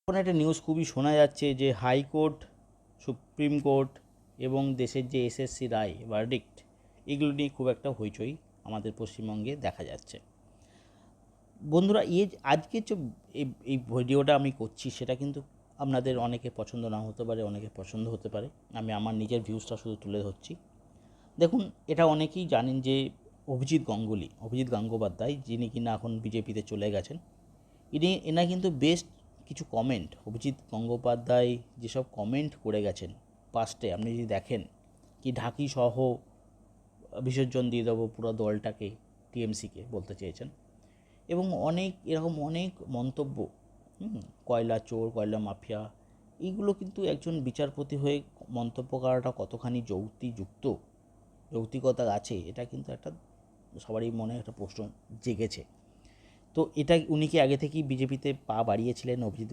এখন একটা নিউজ খুবই শোনা যাচ্ছে যে হাইকোর্ট, সুপ্রিম কোর্ট এবং দেশের যে এসএসসি রায় ভার্ডিক্ট, এগুলো নিয়ে খুব একটা হইচই আমাদের পশ্চিমবঙ্গে দেখা যাচ্ছে। বন্ধুরা, আজকে যে এই ভিডিওটা আমি করছি সেটা কিন্তু আপনাদের অনেকে পছন্দ না হতে পারে, অনেকে পছন্দ হতে পারে। আমি আমার নিজের ভিউজটা শুধু তুলে ধরছি। দেখুন, এটা অনেকেই জানেন যে অভিজিৎ গঙ্গোপাধ্যায়, যিনি কিনা এখন বিজেপিতে চলে গেছেন, এনা কিন্তু বেস্ট কিছু কমেন্ট, অভিজিৎ গঙ্গোপাধ্যায় যেসব কমেন্ট করে গেছেন পাস্টে, আপনি যদি দেখেন কি ঢাকি সহ বিসর্জন দিয়ে দেবো পুরো দলটাকে, টিএমসিকে বলতে চেয়েছেন। এবং এরকম অনেক মন্তব্য, কয়লা চোর, কয়লা মাফিয়া, এইগুলো কিন্তু একজন বিচারপতি হয়ে মন্তব্য করাটা কতখানি যৌক্তিকতা আছে, এটা কিন্তু একটা সবারই মনে একটা প্রশ্ন জেগেছে। তো এটা উনি কি আগে থেকেই বিজেপিতে পা বাড়িয়েছিলেন অভিজিৎ